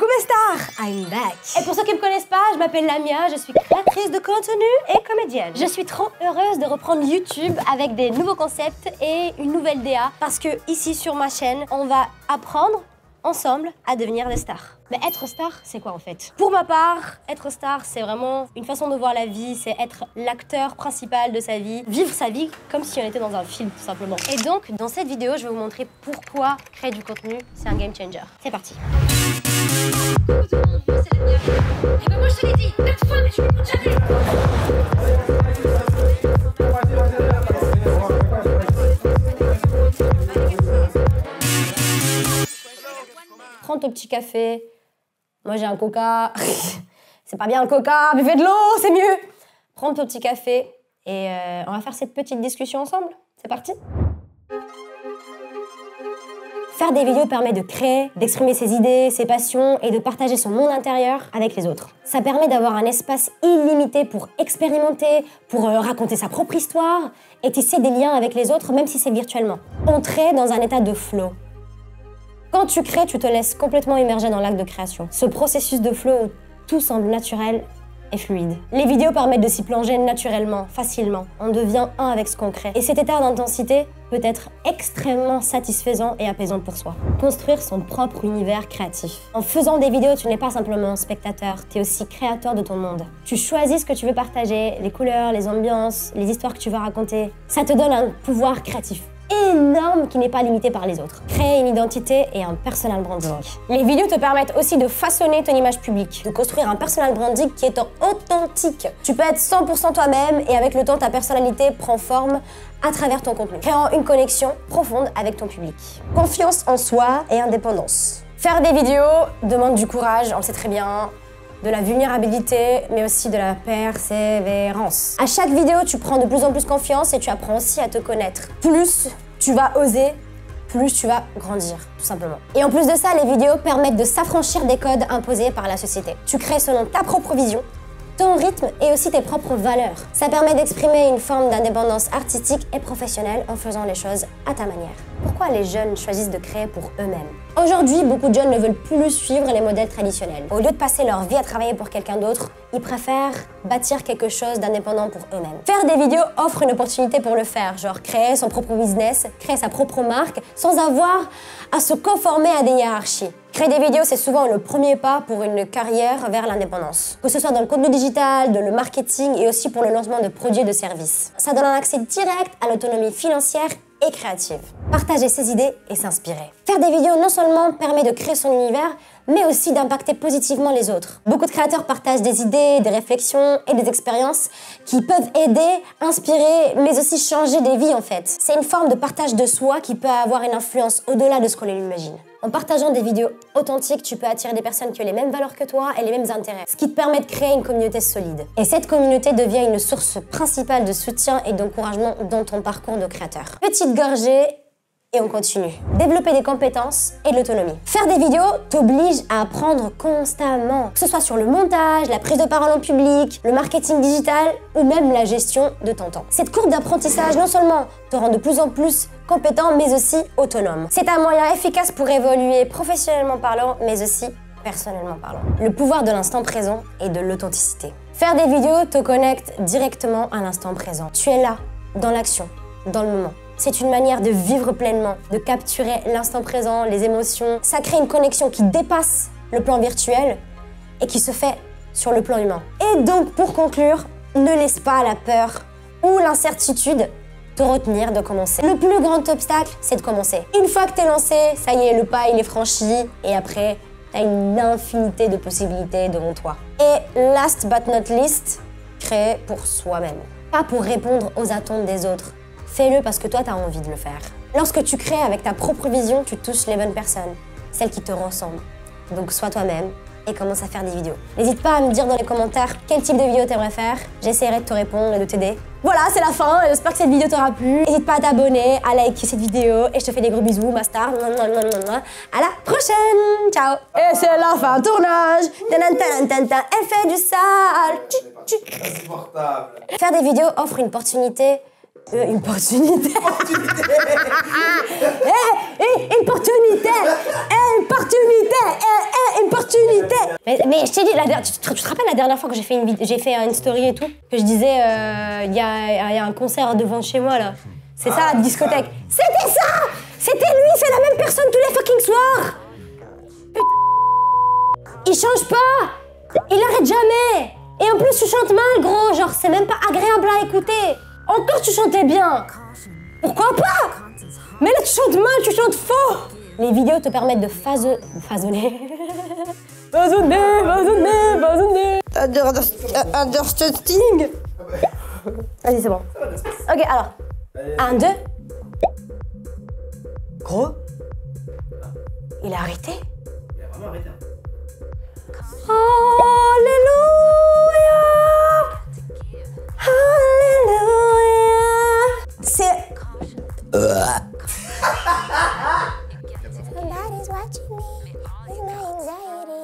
Coucou mes stars, I'm back. Et pour ceux qui me connaissent pas, je m'appelle Lamia, je suis créatrice de contenu et comédienne. Je suis trop heureuse de reprendre YouTube avec des nouveaux concepts et une nouvelle DA parce que ici sur ma chaîne, on va apprendre ensemble à devenir des stars. Mais être star, c'est quoi en fait? Pour ma part, être star, c'est vraiment une façon de voir la vie, c'est être l'acteur principal de sa vie, vivre sa vie comme si on était dans un film tout simplement. Et donc, dans cette vidéo, je vais vous montrer pourquoi créer du contenu, c'est un game changer. C'est parti. Coucou tout le monde, moi c'est Lamia. Et ben moi je te l'ai dit, plein de fois, mais tu m'écoutes jamais. Prends ton petit café. Moi j'ai un coca. C'est pas bien le coca, buvez de l'eau, c'est mieux. Prends ton petit café et on va faire cette petite discussion ensemble. C'est parti. Faire des vidéos permet de créer, d'exprimer ses idées, ses passions et de partager son monde intérieur avec les autres. Ça permet d'avoir un espace illimité pour expérimenter, pour raconter sa propre histoire et tisser des liens avec les autres, même si c'est virtuellement. Entrer dans un état de flow. Quand tu crées, tu te laisses complètement immerger dans l'acte de création. Ce processus de flow où tout semble naturel et fluide. Les vidéos permettent de s'y plonger naturellement, facilement. On devient un avec ce qu'on crée. Et cet état d'intensité peut être extrêmement satisfaisant et apaisant pour soi. Construire son propre univers créatif. En faisant des vidéos, tu n'es pas simplement spectateur, tu es aussi créateur de ton monde. Tu choisis ce que tu veux partager, les couleurs, les ambiances, les histoires que tu veux raconter. Ça te donne un pouvoir créatif énorme qui n'est pas limité par les autres. Créer une identité et un personal branding. Les vidéos te permettent aussi de façonner ton image publique, de construire un personal branding qui est authentique. Tu peux être 100% toi-même et avec le temps, ta personnalité prend forme à travers ton contenu, créant une connexion profonde avec ton public. Confiance en soi et indépendance. Faire des vidéos demande du courage, on le sait très bien, de la vulnérabilité, mais aussi de la persévérance. À chaque vidéo, tu prends de plus en plus confiance et tu apprends aussi à te connaître. Plus tu vas oser, plus tu vas grandir, tout simplement. Et en plus de ça, les vidéos permettent de s'affranchir des codes imposés par la société. Tu crées selon ta propre vision, ton rythme et aussi tes propres valeurs. Ça permet d'exprimer une forme d'indépendance artistique et professionnelle en faisant les choses à ta manière. Pourquoi les jeunes choisissent de créer pour eux-mêmes? Aujourd'hui, beaucoup de jeunes ne veulent plus suivre les modèles traditionnels. Au lieu de passer leur vie à travailler pour quelqu'un d'autre, ils préfèrent bâtir quelque chose d'indépendant pour eux-mêmes. Faire des vidéos offre une opportunité pour le faire, genre créer son propre business, créer sa propre marque, sans avoir à se conformer à des hiérarchies. Créer des vidéos, c'est souvent le premier pas pour une carrière vers l'indépendance. Que ce soit dans le contenu digital, le marketing et aussi pour le lancement de produits et de services. Ça donne un accès direct à l'autonomie financière et créative. Partager ses idées et s'inspirer. Faire des vidéos non seulement permet de créer son univers, mais aussi d'impacter positivement les autres. Beaucoup de créateurs partagent des idées, des réflexions et des expériences qui peuvent aider, inspirer, mais aussi changer des vies en fait. C'est une forme de partage de soi qui peut avoir une influence au-delà de ce qu'on imagine. En partageant des vidéos authentiques, tu peux attirer des personnes qui ont les mêmes valeurs que toi et les mêmes intérêts, ce qui te permet de créer une communauté solide. Et cette communauté devient une source principale de soutien et d'encouragement dans ton parcours de créateur. Petite gorgée, et on continue. Développer des compétences et de l'autonomie. Faire des vidéos t'oblige à apprendre constamment, que ce soit sur le montage, la prise de parole en public, le marketing digital ou même la gestion de ton temps. Cette courbe d'apprentissage non seulement te rend de plus en plus compétent, mais aussi autonome. C'est un moyen efficace pour évoluer professionnellement parlant, mais aussi personnellement parlant. Le pouvoir de l'instant présent et de l'authenticité. Faire des vidéos te connecte directement à l'instant présent. Tu es là, dans l'action, dans le moment. C'est une manière de vivre pleinement, de capturer l'instant présent, les émotions. Ça crée une connexion qui dépasse le plan virtuel et qui se fait sur le plan humain. Et donc, pour conclure, ne laisse pas la peur ou l'incertitude te retenir de commencer. Le plus grand obstacle, c'est de commencer. Une fois que t'es lancé, ça y est, le pas, il est franchi. Et après, t'as une infinité de possibilités devant toi. Et last but not least, créer pour soi-même. Pas pour répondre aux attentes des autres. Fais-le parce que toi, tu as envie de le faire. Lorsque tu crées avec ta propre vision, tu touches les bonnes personnes, celles qui te ressemblent. Donc sois toi-même et commence à faire des vidéos. N'hésite pas à me dire dans les commentaires quel type de vidéo tu aimerais faire. J'essaierai de te répondre et de t'aider. Voilà, c'est la fin. J'espère que cette vidéo t'aura plu. N'hésite pas à t'abonner, à liker cette vidéo et je te fais des gros bisous, ma star. À la prochaine. Ciao. Et c'est la fin tournage. Effet du sale. Faire des vidéos offre une opportunité Une opportunité. Une opportunité. Une opportunité. Mais je t'ai dit, tu te rappelles la dernière fois que j'ai fait une story et tout, que je disais, il y a un concert devant chez moi là. C'est ça, la discothèque. C'était ça. C'était lui, c'est la même personne tous les fucking soirs. Putain. Il change pas. Il arrête jamais. Et en plus, tu chantes mal, gros. Genre, c'est même pas agréable à écouter. Encore, tu chantais bien. Pourquoi pas? Mais là, tu chantes mal, tu chantes faux. Les vidéos te permettent de façonner. Understanding. Vas-y, c'est bon. Ok, alors. 1, 2. Gros. Il a arrêté. Il a vraiment arrêté. Alléluia. Alléluia. C'est... Somebody's watching me with my anxiety.